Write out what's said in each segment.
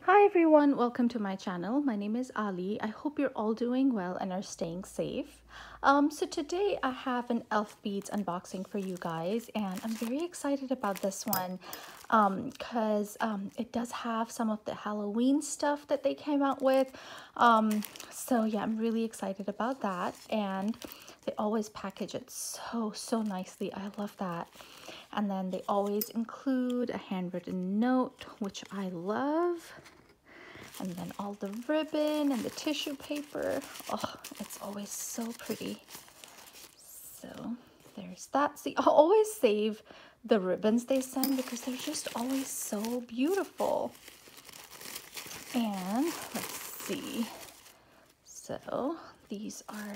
Hi everyone, welcome to my channel. My name is Ali. I hope you're all doing well and are staying safe. So today I have an ElfBeads unboxing for you guys, and I'm very excited about this one because it does have some of the Halloween stuff that they came out with. So yeah, I'm really excited about that, and they always package it so nicely. I love that. And then they always include a handwritten note, which I love. And then all the ribbon and the tissue paper. Oh, it's always so pretty. So there's that. See, I'll always save the ribbons they send because they're just always so beautiful. And let's see. So these are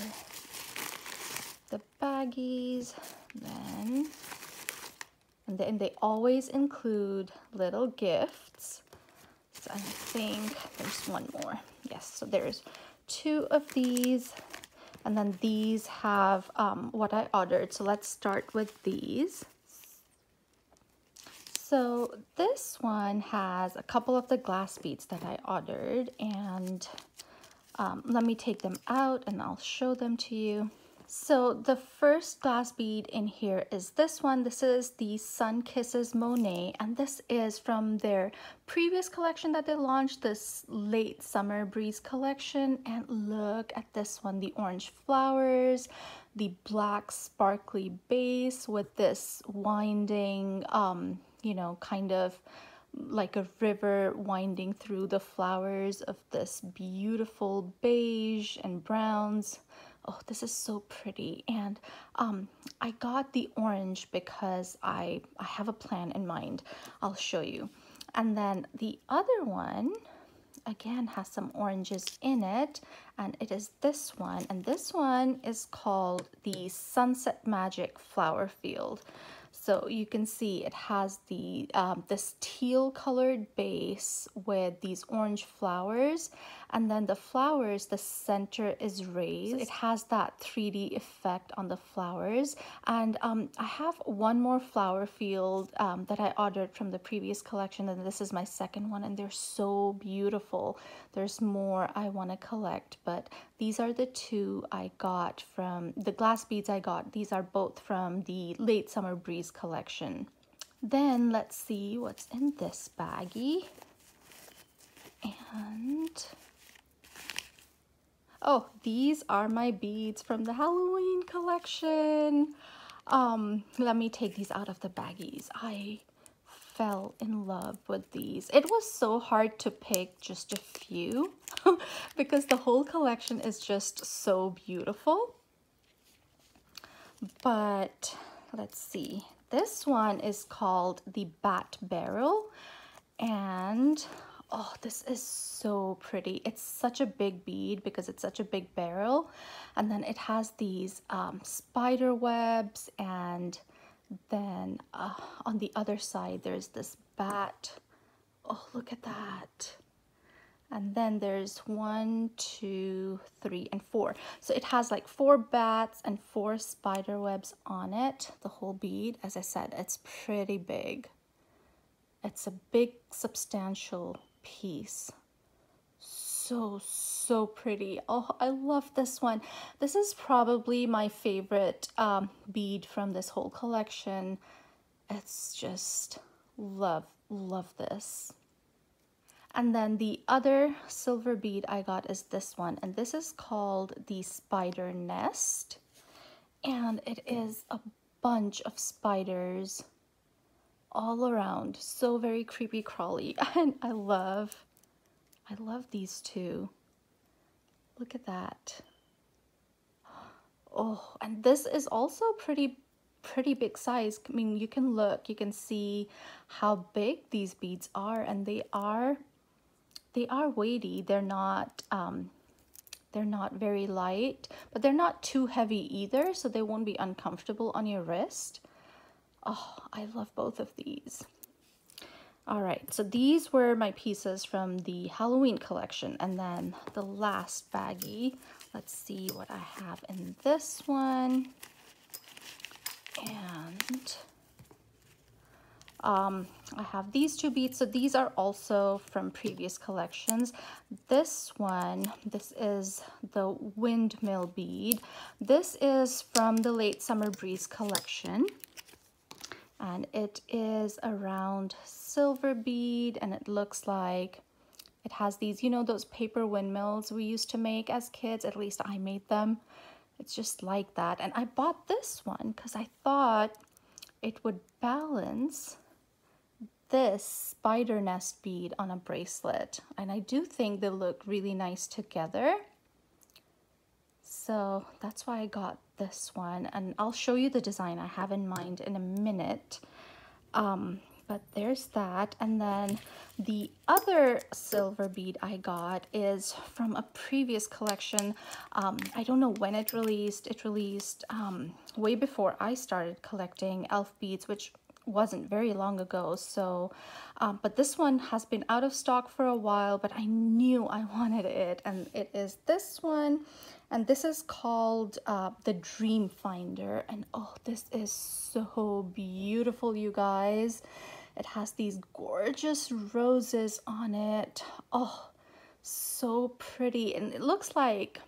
the baggies. And then they always include little gifts. So I think there's one more. Yes, so there's 2 of these, and then these have what I ordered. So let's start with these. So this one has a couple of the glass beads that I ordered, and let me take them out and I'll show them to you. So the first glass bead in here is this one. This is the Sun Kisses Monet, and this is from their previous collection that they launched, this late summer breeze collection. And look at this one, the orange flowers, the black sparkly base with this winding, you know, kind of like a river winding through the flowers of this beautiful beige and browns. Oh, this is so pretty. And I got the orange because I have a plan in mind. I'll show you. And then the other one, again, has some oranges in it, and it is this one. And this one is called the Sunset Magic Flower Field. So you can see it has the this teal colored base with these orange flowers, and then the flowers, the center is raised. It has that 3D effect on the flowers. And I have one more flower field that I ordered from the previous collection, and this is my second one, and they're so beautiful. There's more I want to collect, but these are the 2 I got from the glass beads I got. These are both from the Late Summer Breeze collection. Then let's see what's in this baggie. And oh, these are my beads from the Halloween collection. Let me take these out of the baggies. I fell in love with these. It was so hard to pick just a few because the whole collection is just so beautiful. But let's see. This one is called the Bat Barrel, and oh, this is so pretty. It's such a big bead because it's such a big barrel. And then it has these spider webs, and then on the other side there's this bat. Oh, look at that. And then there's 1, 2, 3, and 4. So it has like 4 bats and 4 spider webs on it, the whole bead. As I said, it's pretty big. It's a big, substantial piece. So pretty. Oh, I love this one. This is probably my favorite bead from this whole collection. It's just love this. And then the other silver bead I got is this one, and this is called the Spider Nest, and it is a bunch of spiders all around, so very creepy crawly. And I love these 2. Look at that. Oh, and this is also pretty big size. I mean, you can look, you can see how big these beads are, and they are weighty. They're not very light, but they're not too heavy either, so they won't be uncomfortable on your wrist. Oh, I love both of these. All right, so these were my pieces from the Halloween collection. And then the last baggie, let's see what I have in this one. And I have these two beads. So these are also from previous collections. This one, this is the Windmill bead. This is from the Late Summer Breeze collection. And it is a round silver bead, and it looks like it has these, you know, those paper windmills we used to make as kids. At least I made them. It's just like that. And I bought this one because I thought it would balance this spider nest bead on a bracelet. And I do think they look really nice together. So that's why I got this one. And I'll show you the design I have in mind in a minute. But there's that. And then the other silver bead I got is from a previous collection. I don't know when it released. It released way before I started collecting ElfBeads, which wasn't very long ago. So, but this one has been out of stock for a while, but I knew I wanted it. And it is this one. And this is called the Dream Finder. And oh, this is so beautiful, you guys. It has these gorgeous roses on it. Oh, so pretty. And it looks like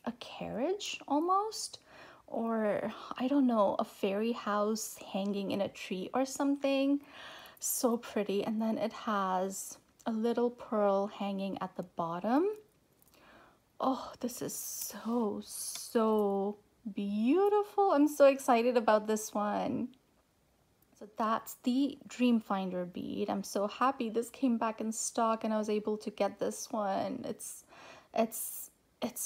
a carriage almost, or I don't know, a fairy house hanging in a tree or something. So pretty. And then it has a little pearl hanging at the bottom. Oh, this is so beautiful. I'm so excited about this one. So that's the Dream Finder bead. I'm so happy this came back in stock and I was able to get this one. It's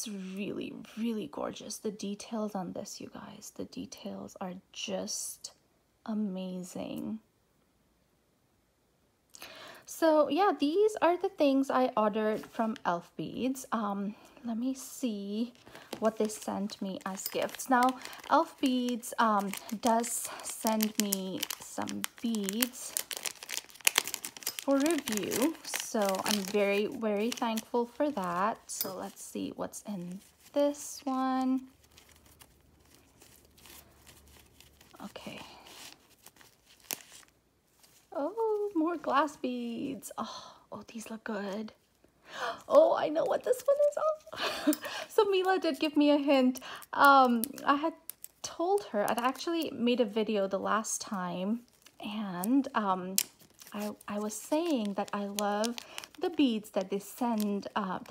really gorgeous. The details on this, you guys, the details are just amazing. So yeah, these are the things I ordered from ElfBeads. Let me see what they sent me as gifts. Now, ElfBeads does send me some beads for review, so I'm very thankful for that. So let's see what's in this one. Okay. Oh, more glass beads. Oh, these look good. Oh, I know what this one is. Oh. So Mila did give me a hint. I had told her, I'd actually made a video the last time, and I was saying that I love the beads that they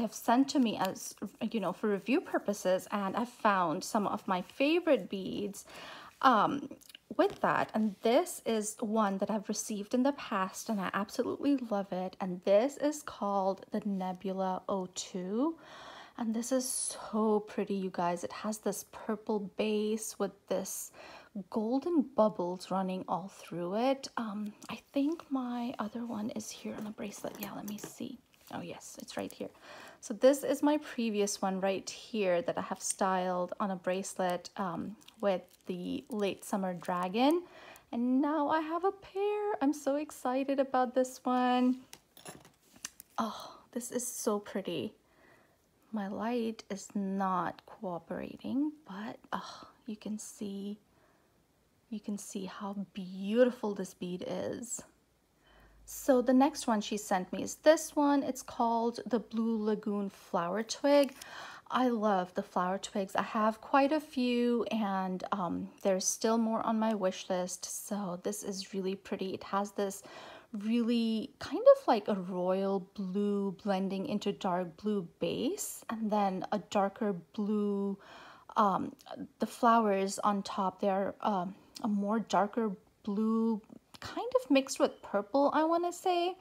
have sent to me as, you know, for review purposes, and I found some of my favorite beads with that. And this is one that I've received in the past and I absolutely love it. And this is called the Nebula O2. And this is so pretty, you guys. It has this purple base with this golden bubbles running all through it. I think my other one is here on a bracelet. Yeah, let me see. Oh yes, it's right here. So this is my previous one right here that I have styled on a bracelet with the Late Summer Dragon. And now I have a pair. I'm so excited about this one. Oh, this is so pretty. My light is not cooperating, but you can see how beautiful this bead is. So the next one she sent me is this one. It's called the Blue Lagoon Flower Twig. I love the flower twigs. I have quite a few, and there's still more on my wish list. So this is really pretty. It has this really kind of like a royal blue blending into dark blue base, and then a darker blue. The flowers on top, they're a more darker blue, kind of mixed with purple, I want to say.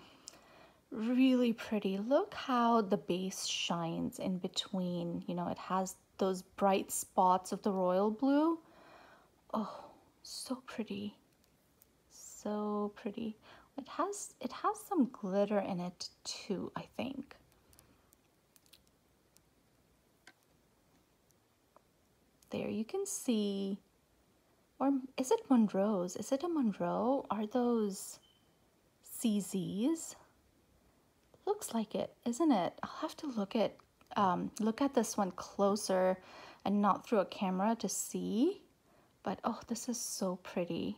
Really pretty. Look how the base shines in between. You know, it has those bright spots of the royal blue. Oh, so pretty. So pretty. It has some glitter in it too, I think. There you can see, or is it Monroe's? Is it a Monroe? Are those CZs? Looks like it, isn't it? I'll have to look at this one closer and not through a camera to see. But oh, this is so pretty.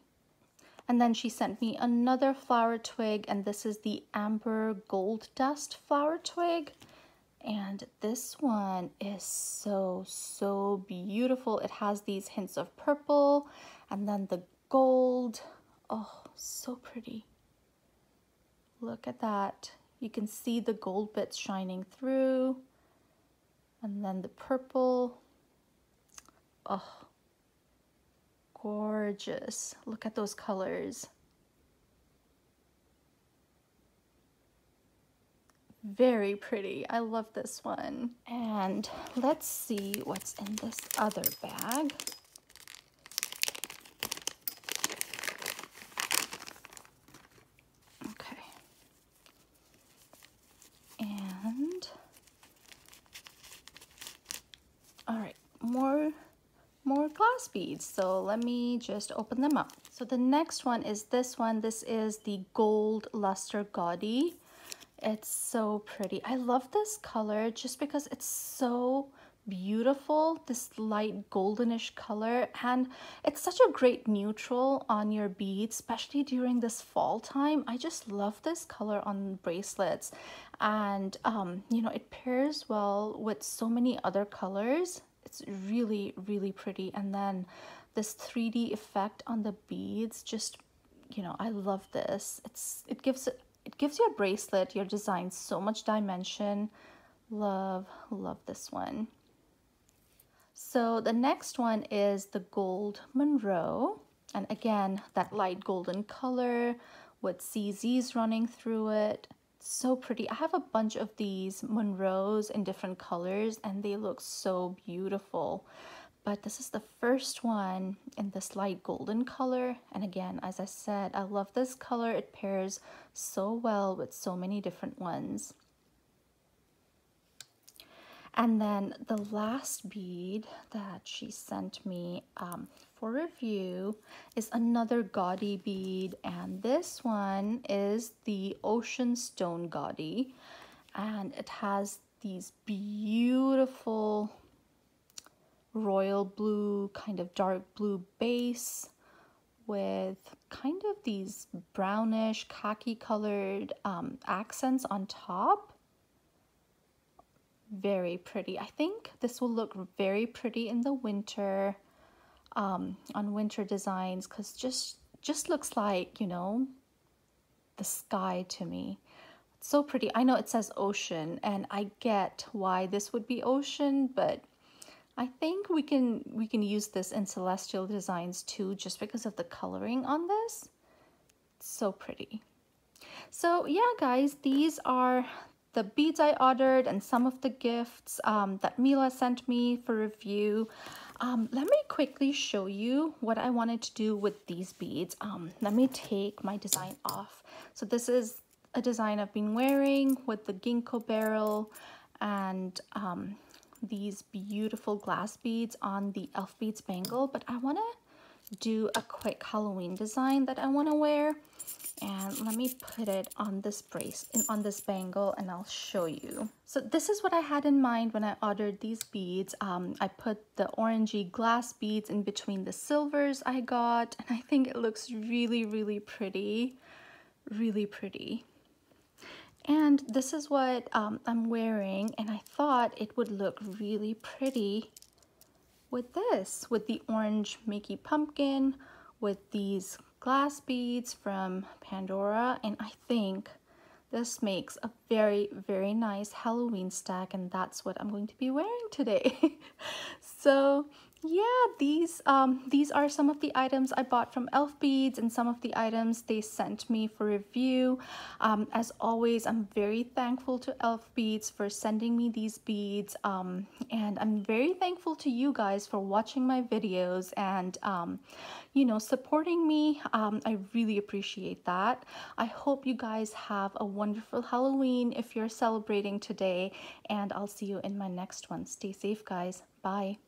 And then she sent me another flower twig, and this is the Amber Gold Dust flower twig. And this one is so beautiful. It has these hints of purple and then the gold. Oh, so pretty. Look at that. You can see the gold bits shining through. And then the purple. Oh, gorgeous. Look at those colors. Very pretty. I love this one. And let's see what's in this other bag. Okay. And all right, more glass beads. So let me just open them up. So the next one is this one. This is the Gold Luster Gaudy. It's so pretty. I love this color just because it's so beautiful, this light goldenish color, and it's such a great neutral on your beads, especially during this fall time. I just love this color on bracelets, and you know, it pairs well with so many other colors. It's really pretty. And then this 3D effect on the beads, just, you know, I love this. It gives your bracelet, your design, so much dimension. Love this one. So the next one is the Gold Monroe. And again, that light golden color with CZs running through it. So pretty. I have a bunch of these Monroes in different colors and they look so beautiful. But this is the first one in this light golden color. And again, as I said, I love this color. It pairs so well with so many different ones. And then the last bead that she sent me for review is another gaudy bead. And this one is the Ocean Stone Gaudy. And it has these beautiful royal blue, kind of dark blue base with kind of these brownish khaki colored accents on top. Very pretty. I think this will look very pretty in the winter, on winter designs, because just looks like, you know, the sky to me. It's so pretty. I know it says ocean and I get why this would be ocean, but I think we can use this in celestial designs too, just because of the coloring on this. It's so pretty. So yeah, guys, these are the beads I ordered and some of the gifts that Mila sent me for review. Let me quickly show you what I wanted to do with these beads. Let me take my design off. So this is a design I've been wearing with the ginkgo barrel and these beautiful glass beads on the ElfBeads bangle, but I want to do a quick Halloween design that I want to wear. And let me put it on this on this bangle, and I'll show you. So this is what I had in mind when I ordered these beads. I put the orangey glass beads in between the silvers I got, and I think it looks really pretty. Really pretty. And this is what I'm wearing, and I thought it would look really pretty with this, with the orange Mickey pumpkin, with these glass beads from Pandora, and I think this makes a very nice Halloween stack, and that's what I'm going to be wearing today. So yeah, these are some of the items I bought from ElfBeads and some of the items they sent me for review. As always, I'm very thankful to ElfBeads for sending me these beads, and I'm very thankful to you guys for watching my videos and you know, supporting me. I really appreciate that. I hope you guys have a wonderful Halloween if you're celebrating today, and I'll see you in my next one. Stay safe, guys. Bye.